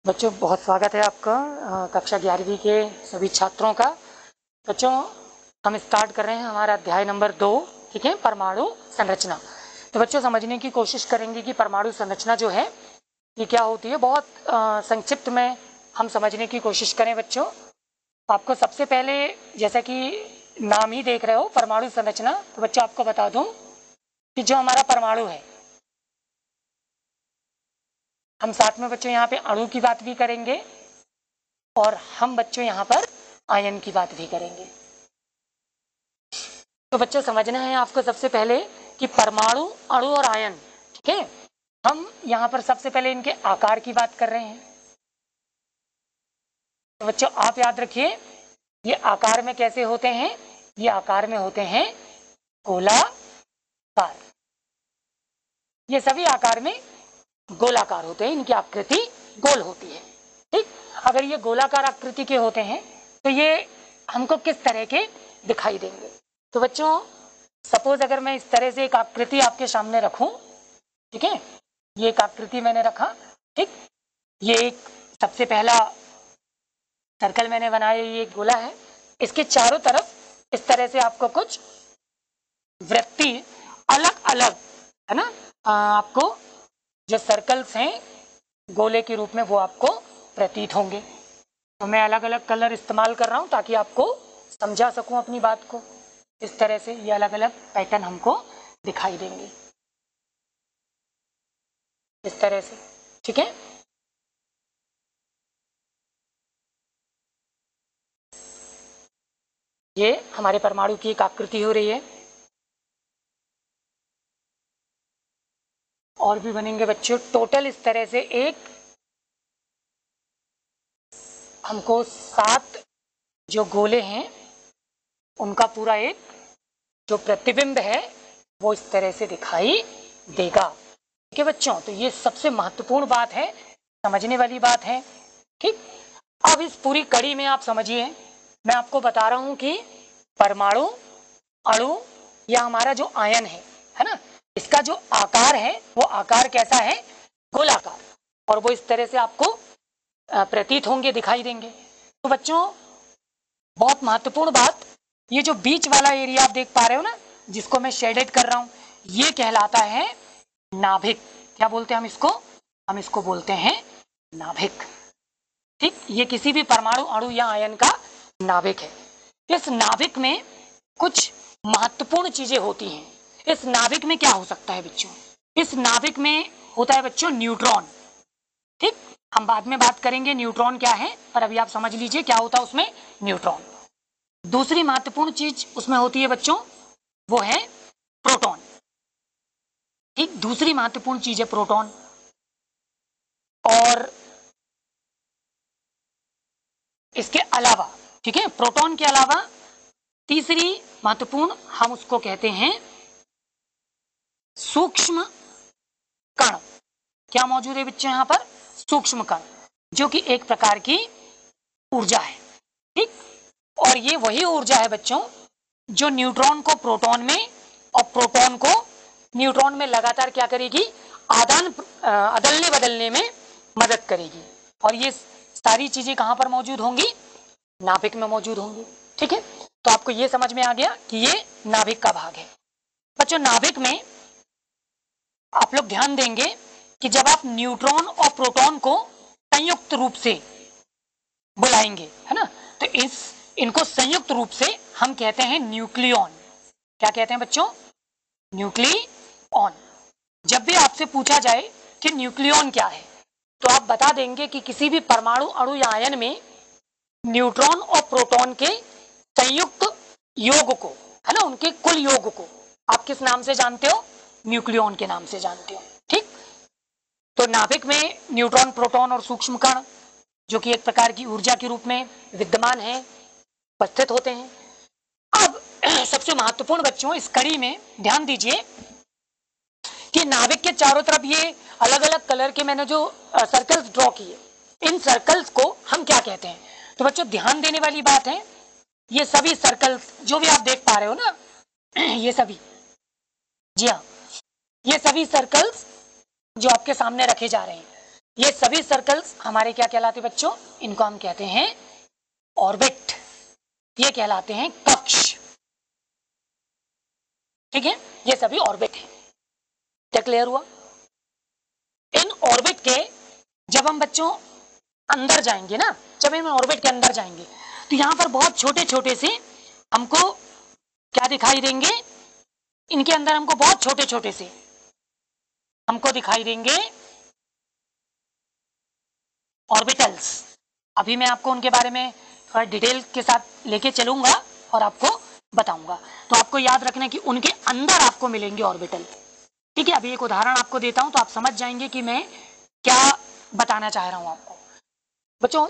बच्चों बहुत स्वागत है आपका कक्षा 11वीं के सभी छात्रों का। बच्चों हम स्टार्ट कर रहे हैं हमारा अध्याय नंबर 2, ठीक है, परमाणु संरचना। तो बच्चों समझने की कोशिश करेंगे कि परमाणु संरचना जो है ये क्या होती है। बहुत संक्षिप्त में हम समझने की कोशिश करें। बच्चों आपको सबसे पहले जैसा कि नाम ही देख रहे हो परमाणु संरचना, तो बच्चों आपको बता दूं कि जो हमारा परमाणु है, हम साथ में बच्चों यहाँ पे अणु की बात भी करेंगे और हम बच्चों यहाँ पर आयन की बात भी करेंगे। तो बच्चों समझना है आपको सबसे पहले कि परमाणु, अणु और आयन, ठीक है, हम यहाँ पर सबसे पहले इनके आकार की बात कर रहे हैं। तो बच्चों आप याद रखिए ये आकार में कैसे होते हैं, ये आकार में होते हैं गोलाकार। ये सभी आकार में गोलाकार होते हैं, इनकी आकृति गोल होती है। ठीक, अगर ये गोलाकार आकृति के होते हैं तो ये हमको किस तरह के दिखाई देंगे। तो बच्चों सपोज अगर मैं इस तरह से एक आकृति आपके सामने रखूं, ठीक है, ये एक आकृति मैंने रखा, ठीक, ये एक सबसे पहला सर्कल मैंने बनाया, ये एक गोला है, इसके चारों तरफ इस तरह से आपको कुछ वृत्ति अलग अलग, है ना, आपको जो सर्कल्स हैं गोले के रूप में वो आपको प्रतीत होंगे। तो मैं अलग अलग कलर इस्तेमाल कर रहा हूं ताकि आपको समझा सकूं अपनी बात को। इस तरह से ये अलग अलग पैटर्न हमको दिखाई देंगे, इस तरह से, ठीक है। ये हमारे परमाणु की एक आकृति हो रही है, और भी बनेंगे बच्चों। टोटल इस तरह से एक हमको 7 जो गोले हैं उनका पूरा एक जो प्रतिबिंब है वो इस तरह से दिखाई देगा, ठीक है बच्चों। तो ये सबसे महत्वपूर्ण बात है, समझने वाली बात है, ठीक। अब इस पूरी कड़ी में आप समझिए, मैं आपको बता रहा हूं कि परमाणु, अणु या हमारा जो आयन है ना, इसका जो आकार है वो आकार कैसा है, गोलाकार, और वो इस तरह से आपको प्रतीत होंगे, दिखाई देंगे। तो बच्चों बहुत महत्वपूर्ण बात, ये जो बीच वाला एरिया आप देख पा रहे हो ना, जिसको मैं शेडेड कर रहा हूं, ये कहलाता है नाभिक। क्या बोलते हैं हम इसको, हम इसको बोलते हैं नाभिक, ठीक। ये किसी भी परमाणु, अणु या आयन का नाभिक है। इस नाभिक में कुछ महत्वपूर्ण चीजें होती हैं। इस नाभिक में क्या हो सकता है बच्चों, इस नाभिक में होता है बच्चों न्यूट्रॉन, ठीक। हम बाद में बात करेंगे न्यूट्रॉन क्या है, पर अभी आप समझ लीजिए क्या होता है उसमें न्यूट्रॉन। दूसरी महत्वपूर्ण चीज उसमें होती है बच्चों वो है प्रोटॉन, ठीक, दूसरी महत्वपूर्ण चीज है प्रोटॉन। और इसके अलावा, ठीक है, प्रोटॉन के अलावा तीसरी महत्वपूर्ण हम उसको कहते हैं सूक्ष्म कण। क्या मौजूद है बच्चों यहाँ पर, सूक्ष्म कण, जो कि एक प्रकार की ऊर्जा है, ठीक। और ये वही ऊर्जा है बच्चों जो न्यूट्रॉन को प्रोटॉन में और प्रोटॉन को न्यूट्रॉन में लगातार क्या करेगी, अदलने बदलने में मदद करेगी। और ये सारी चीजें कहां पर मौजूद होंगी, नाभिक में मौजूद होंगी, ठीक है। तो आपको ये समझ में आ गया कि ये नाभिक का भाग है। बच्चों नाभिक में आप लोग ध्यान देंगे कि जब आप न्यूट्रॉन और प्रोटॉन को संयुक्त रूप से बुलाएंगे, है ना, तो इनको संयुक्त रूप से हम कहते हैं न्यूक्लियॉन। क्या कहते हैं बच्चों, न्यूक्लियॉन। जब भी आपसे पूछा जाए कि न्यूक्लियॉन क्या है, तो आप बता देंगे कि किसी भी परमाणु, अणु या आयन में न्यूट्रॉन और प्रोटॉन के संयुक्त योग को, है ना, उनके कुल योग को आप किस नाम से जानते हो, न्यूक्लियॉन के नाम से जानते हो, ठीक। तो नाभिक में न्यूट्रॉन, प्रोटॉन और सूक्ष्म कण जो कि एक प्रकार की ऊर्जा के रूप में विद्यमान है, उपस्थित होते हैं। अब सबसे महत्वपूर्ण बच्चों इस कड़ी में ध्यान दीजिए कि नाभिक के चारों तरफ ये अलग अलग कलर के मैंने जो सर्कल्स ड्रॉ किए, इन सर्कल्स को हम क्या कहते हैं। तो बच्चों ध्यान देने वाली बात है, ये सभी सर्कल्स जो भी आप देख पा रहे हो ना, ये सभी, जी हाँ, ये सभी सर्कल्स जो आपके सामने रखे जा रहे हैं, ये सभी सर्कल्स हमारे क्या कहलाते हैं बच्चों, इनको हम कहते हैं ऑर्बिट, ये कहलाते हैं कक्ष, ठीक है, ये सभी ऑर्बिट है। क्या क्लियर हुआ? इन ऑर्बिट के जब हम बच्चों अंदर जाएंगे ना, जब हम ऑर्बिट के अंदर जाएंगे तो यहां पर बहुत छोटे छोटे से हमको क्या दिखाई देंगे, इनके अंदर हमको बहुत छोटे छोटे से हमको दिखाई देंगे ऑर्बिटल्स। अभी मैं आपको उनके बारे में थोड़ा डिटेल के साथ लेके चलूंगा और आपको बताऊंगा। तो आपको याद रखना कि उनके अंदर आपको मिलेंगे ऑर्बिटल, ठीक है। अभी एक उदाहरण आपको देता हूं तो आप समझ जाएंगे कि मैं क्या बताना चाह रहा हूं आपको। बच्चों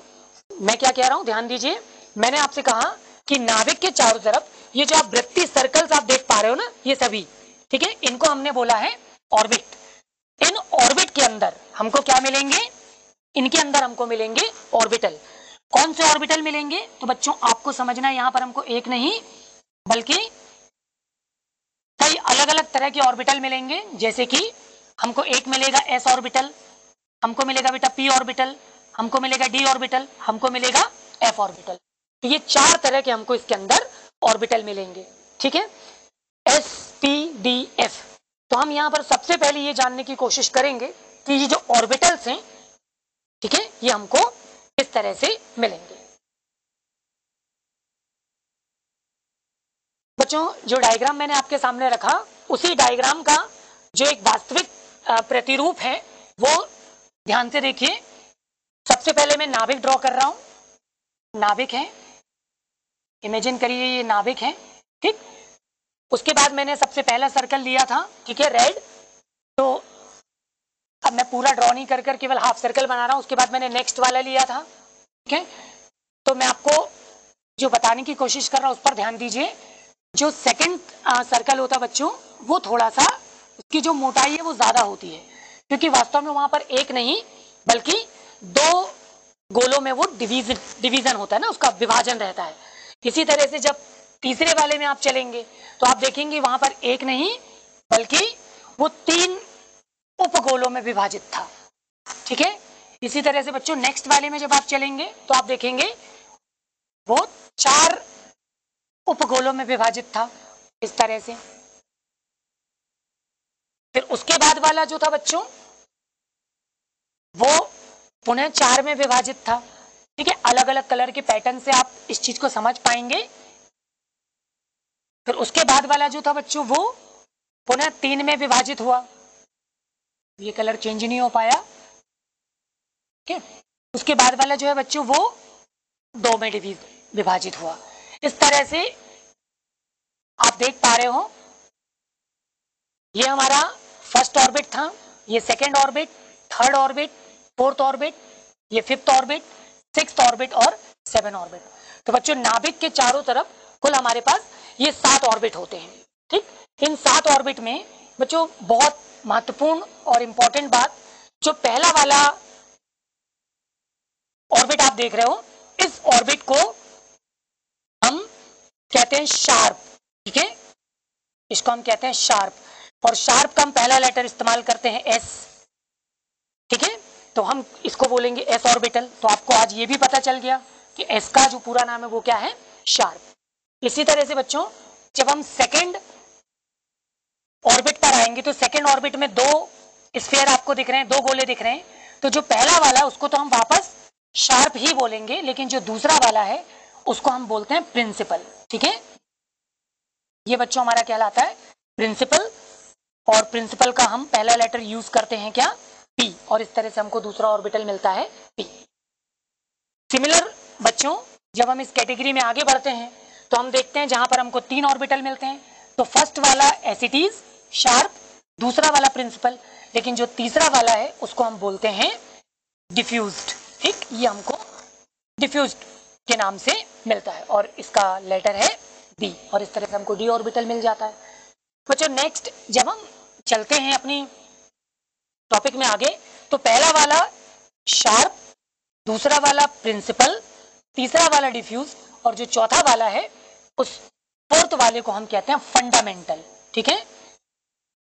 मैं क्या कह रहा हूं, ध्यान दीजिए। मैंने आपसे कहा कि नाभिक के चारों तरफ ये जो आप वृत्तीय सर्कल्स आप देख पा रहे हो ना, ये सभी, ठीक है, इनको हमने बोला है ऑर्बिट। इन ऑर्बिट के अंदर हमको क्या मिलेंगे, इनके अंदर हमको मिलेंगे ऑर्बिटल। कौन से ऑर्बिटल मिलेंगे? तो बच्चों आपको समझना है, यहां पर हमको एक नहीं बल्कि कई अलग अलग तरह के ऑर्बिटल मिलेंगे। जैसे कि हमको एक मिलेगा एस ऑर्बिटल, हमको मिलेगा बेटा पी ऑर्बिटल, हमको मिलेगा डी ऑर्बिटल, हमको मिलेगा एफ ऑर्बिटल। तो ये चार तरह के हमको इसके अंदर ऑर्बिटल मिलेंगे, ठीक है, एस पी डी एफ। तो हम यहां पर सबसे पहले ये जानने की कोशिश करेंगे कि ये जो ऑर्बिटल्स हैं, ठीक है, ये हमको किस तरह से मिलेंगे। बच्चों जो डायग्राम मैंने आपके सामने रखा, उसी डायग्राम का जो एक वास्तविक प्रतिरूप है वो ध्यान से देखिए। सबसे पहले मैं नाभिक ड्रॉ कर रहा हूं, नाभिक है, इमेजिन करिए ये नाभिक है, ठीक। उसके बाद मैंने सबसे पहला सर्कल लिया था, ठीक है, रेड। तो अब मैं पूरा ड्रॉ नहीं कर कर केवल हाफ सर्कल बना रहा हूं। उसके बाद मैंने नेक्स्ट वाला लिया था, ठीक है। तो मैं आपको जो बताने की कोशिश कर रहा हूं उस पर ध्यान दीजिए। जो सेकंड सर्कल होता है बच्चों, वो थोड़ा सा उसकी जो मोटाई है वो ज्यादा होती है, क्योंकि वास्तव में वहां पर एक नहीं बल्कि दो गोलों में वो डिवीजन होता है ना, उसका विभाजन रहता है। इसी तरह से जब तीसरे वाले में आप चलेंगे तो आप देखेंगे वहां पर एक नहीं बल्कि वो 3 उपगोलों में विभाजित था, ठीक है। इसी तरह से बच्चों नेक्स्ट वाले में जब आप चलेंगे तो आप देखेंगे वो 4 उपगोलों में विभाजित था, इस तरह से। फिर उसके बाद वाला जो था बच्चों वो पुनः 4 में विभाजित था, ठीक है। अलग अलग कलर के पैटर्न से आप इस चीज को समझ पाएंगे। फिर उसके बाद वाला जो था बच्चों वो पुनः 3 में विभाजित हुआ, ये कलर चेंज नहीं हो पाया, ठीक है। उसके बाद वाला जो है बच्चों वो 2 में विभाजित हुआ। इस तरह से आप देख पा रहे हो, ये हमारा फर्स्ट ऑर्बिट था, ये second orbit, third orbit, fourth orbit, ये फिफ्थ ऑर्बिट, सिक्स्थ ऑर्बिट और 7 ऑर्बिट। तो बच्चों नाभिक के चारों तरफ कुल हमारे पास ये 7 ऑर्बिट होते हैं, ठीक। इन 7 ऑर्बिट में बच्चों बहुत महत्वपूर्ण और इंपॉर्टेंट बात, जो पहला वाला ऑर्बिट आप देख रहे हो, इस ऑर्बिट को हम कहते हैं शार्प, ठीक है, इसको हम कहते हैं शार्प। और शार्प का हम पहला लेटर इस्तेमाल करते हैं एस, ठीक है। तो हम इसको बोलेंगे एस ऑर्बिटल। तो आपको आज ये भी पता चल गया कि एस का जो पूरा नाम है वो क्या है, शार्प। इसी तरह से बच्चों जब हम सेकेंड ऑर्बिट पर आएंगे तो सेकेंड ऑर्बिट में 2 स्फीयर आपको दिख रहे हैं, 2 गोले दिख रहे हैं। तो जो पहला वाला उसको तो हम वापस शार्प ही बोलेंगे, लेकिन जो दूसरा वाला है उसको हम बोलते हैं प्रिंसिपल, ठीक है। ये बच्चों हमारा कहलाता है प्रिंसिपल, और प्रिंसिपल का हम पहला लेटर यूज करते हैं क्या, पी, और इस तरह से हमको दूसरा ऑर्बिटल मिलता है पी। सिमिलर बच्चों जब हम इस कैटेगरी में आगे बढ़ते हैं तो हम देखते हैं जहां पर हमको 3 ऑर्बिटल मिलते हैं। तो फर्स्ट वाला एसिटीज शार्प, दूसरा वाला प्रिंसिपल, लेकिन जो तीसरा वाला है उसको हम बोलते हैं डिफ्यूज्ड, ठीक। ये हमको डिफ्यूज्ड के नाम से मिलता है और इसका लेटर है डी, और इस तरह से हमको डी ऑर्बिटल मिल जाता है। बच्चों नेक्स्ट जब हम चलते हैं अपनी टॉपिक में आगे, तो पहला वाला शार्प, दूसरा वाला प्रिंसिपल, तीसरा वाला डिफ्यूज, और जो चौथा वाला है उस फोर्थ वाले को हम कहते हैं फंडामेंटल, ठीक है।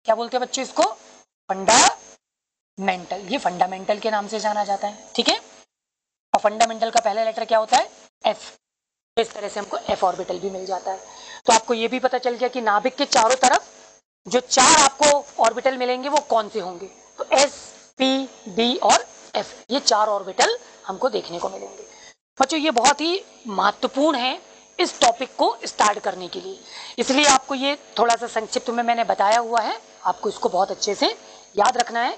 क्या बोलते हैं बच्चे इसको, फंडामेंटल, मेंटल, ये फंडामेंटल के नाम से जाना जाता है, ठीक है। और फंडामेंटल का पहला लेटर क्या होता है? एफ। तो इस तरह से हमको एफ ऑर्बिटल भी मिल जाता है। तो आपको ये भी पता चल गया कि नाभिक के चारों तरफ जो चार आपको ऑर्बिटल मिलेंगे वो कौन से होंगे। तो एस, पी, डी और एफ, ये चार ऑर्बिटल हमको देखने को मिलेंगे। बच्चों ये बहुत ही महत्वपूर्ण है इस टॉपिक को स्टार्ट करने के लिए, इसलिए आपको ये थोड़ा सा संक्षिप्त में मैंने बताया हुआ है, आपको इसको बहुत अच्छे से याद रखना है।